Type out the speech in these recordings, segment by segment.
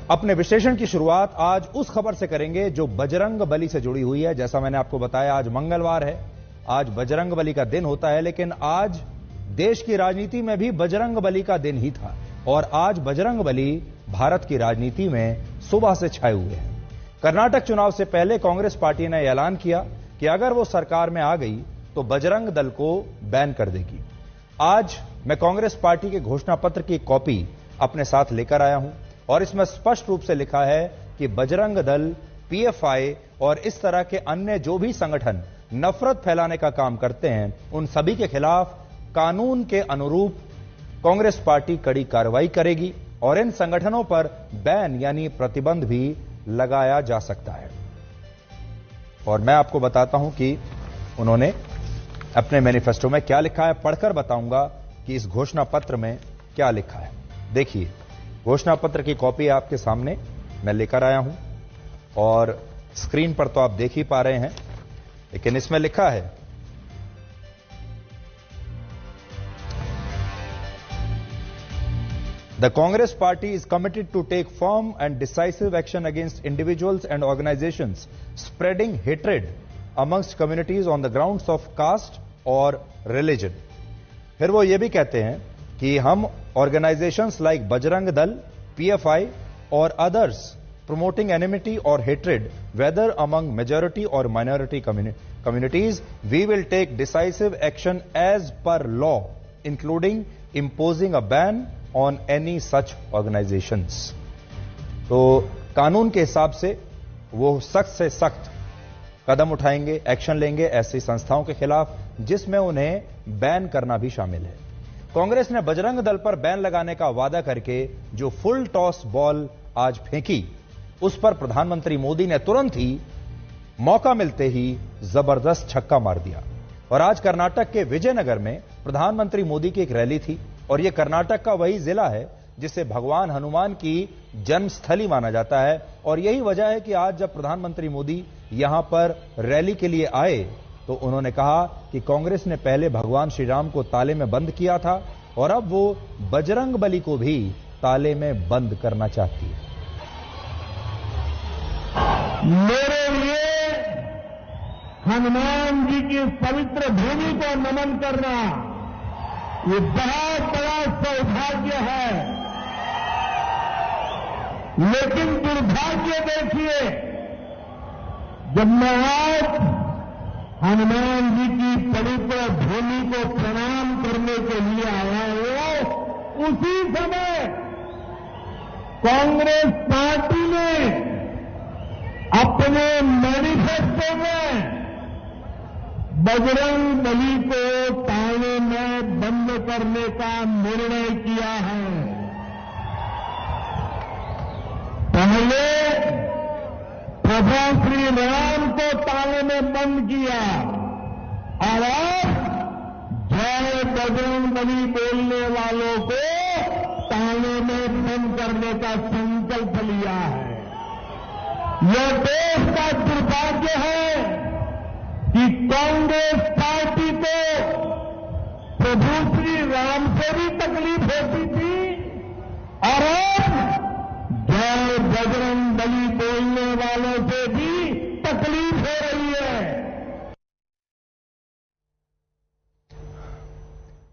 अपने विश्लेषण की शुरुआत आज उस खबर से करेंगे जो बजरंग बली से जुड़ी हुई है। जैसा मैंने आपको बताया, आज मंगलवार है, आज बजरंग बली का दिन होता है, लेकिन आज देश की राजनीति में भी बजरंग बली का दिन ही था और आज बजरंग बली भारत की राजनीति में सुबह से छाए हुए हैं। कर्नाटक चुनाव से पहले कांग्रेस पार्टी ने ऐलान किया कि अगर वो सरकार में आ गई तो बजरंग दल को बैन कर देगी। आज मैं कांग्रेस पार्टी के घोषणा पत्र की कॉपी अपने साथ लेकर आया हूं और इसमें स्पष्ट रूप से लिखा है कि बजरंग दल, पीएफआई और इस तरह के अन्य जो भी संगठन नफरत फैलाने का काम करते हैं, उन सभी के खिलाफ कानून के अनुरूप कांग्रेस पार्टी कड़ी कार्रवाई करेगी और इन संगठनों पर बैन यानी प्रतिबंध भी लगाया जा सकता है। और मैं आपको बताता हूं कि उन्होंने अपने मैनिफेस्टो में क्या लिखा है, पढ़कर बताऊंगा कि इस घोषणा पत्र में क्या लिखा है। देखिए, घोषणा पत्र की कॉपी आपके सामने मैं लेकर आया हूं और स्क्रीन पर तो आप देख ही पा रहे हैं, लेकिन इसमें लिखा है The Congress Party is committed to take firm and decisive action against individuals and organizations spreading hatred amongst communities on the grounds of caste or religion. फिर वो ये भी कहते हैं कि हम organizations like Bajrang Dal, PFI और others promoting enmity or hatred, whether among majority or minority communities, we will take decisive action as per law, including imposing a ban on any such organizations. तो कानून के हिसाब से वो सख्त से सख्त कदम उठाएंगे, एक्शन लेंगे ऐसी संस्थाओं के खिलाफ जिसमें उन्हें बैन करना भी शामिल है। कांग्रेस ने बजरंग दल पर बैन लगाने का वादा करके जो फुल टॉस बॉल आज फेंकी, उस पर प्रधानमंत्री मोदी ने तुरंत ही मौका मिलते ही जबरदस्त छक्का मार दिया। और आज कर्नाटक के विजयनगर में प्रधानमंत्री मोदी की एक रैली थी और यह कर्नाटक का वही जिला है जिसे भगवान हनुमान की जन्मस्थली माना जाता है। और यही वजह है कि आज जब प्रधानमंत्री मोदी यहां पर रैली के लिए आए तो उन्होंने कहा कि कांग्रेस ने पहले भगवान श्री राम को ताले में बंद किया था और अब वो बजरंग बली को भी ताले में बंद करना चाहती है। मेरे लिए हनुमान जी की पवित्र भूमि को नमन करना ये बहुत बड़ा सौभाग्य है, लेकिन दुर्भाग्य देखिए, जब मैं आज हनुमान जी की पवित्र भूमि को प्रणाम करने के लिए आया हूं, उसी समय कांग्रेस पार्टी ने अपने मैनिफेस्टो में बजरंग बली को ताले में बंद करने का निर्णय किया है। पहले प्रभु श्री राम को ताले में बंद किया और अब जय बजरंग बली बोलने वालों को ताले में बंद करने का संकल्प लिया है। यह देश का दुर्भाग्य है कि कांग्रेस पार्टी को प्रभु श्री राम से भी तकलीफ होती थी और अब जय बजरंग बली बोलने वालों से भी तकलीफ हो रही है।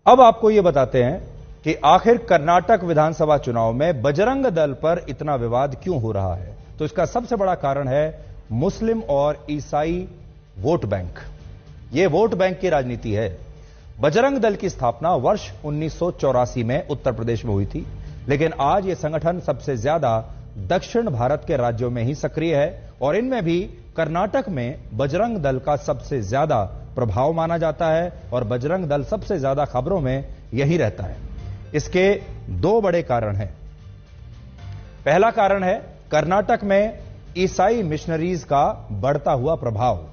अब आपको यह बताते हैं कि आखिर कर्नाटक विधानसभा चुनाव में बजरंग दल पर इतना विवाद क्यों हो रहा है। तो इसका सबसे बड़ा कारण है मुस्लिम और ईसाई वोट बैंक। यह वोट बैंक की राजनीति है। बजरंग दल की स्थापना वर्ष 1984 में उत्तर प्रदेश में हुई थी, लेकिन आज यह संगठन सबसे ज्यादा दक्षिण भारत के राज्यों में ही सक्रिय है और इनमें भी कर्नाटक में बजरंग दल का सबसे ज्यादा प्रभाव माना जाता है और बजरंग दल सबसे ज्यादा खबरों में यही रहता है। इसके दो बड़े कारण हैं। पहला कारण है कर्नाटक में ईसाई मिशनरीज का बढ़ता हुआ प्रभाव।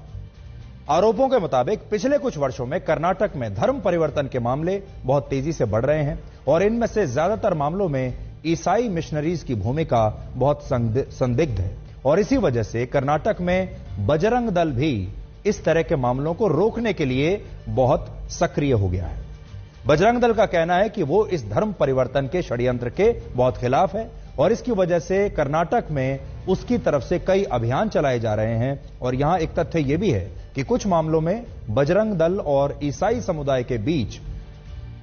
आरोपों के मुताबिक पिछले कुछ वर्षों में कर्नाटक में धर्म परिवर्तन के मामले बहुत तेजी से बढ़ रहे हैं और इनमें से ज्यादातर मामलों में ईसाई मिशनरीज की भूमिका बहुत संदिग्ध है और इसी वजह से कर्नाटक में बजरंग दल भी इस तरह के मामलों को रोकने के लिए बहुत सक्रिय हो गया है। बजरंग दल का कहना है कि वो इस धर्म परिवर्तन के षड्यंत्र के बहुत खिलाफ है और इसकी वजह से कर्नाटक में उसकी तरफ से कई अभियान चलाए जा रहे हैं। और यहां एक तथ्य यह भी है कि कुछ मामलों में बजरंग दल और ईसाई समुदाय के बीच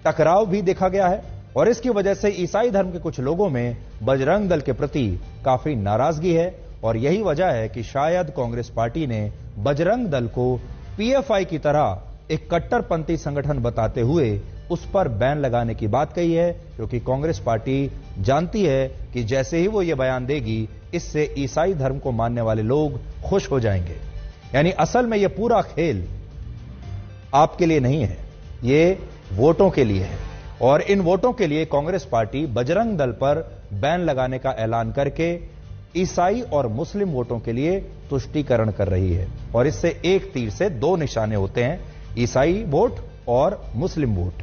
टकराव भी देखा गया है और इसकी वजह से ईसाई धर्म के कुछ लोगों में बजरंग दल के प्रति काफी नाराजगी है। और यही वजह है कि शायद कांग्रेस पार्टी ने बजरंग दल को पीएफआई की तरह एक कट्टरपंथी संगठन बताते हुए उस पर बैन लगाने की बात कही है, क्योंकि कांग्रेस पार्टी जानती है कि जैसे ही वो ये बयान देगी, इससे ईसाई धर्म को मानने वाले लोग खुश हो जाएंगे। यानी असल में ये पूरा खेल आपके लिए नहीं है, ये वोटों के लिए है। और इन वोटों के लिए कांग्रेस पार्टी बजरंग दल पर बैन लगाने का ऐलान करके ईसाई और मुस्लिम वोटों के लिए तुष्टीकरण कर रही है। और इससे एक तीर से दो निशाने होते हैं, ईसाई वोट और मुस्लिम वोट।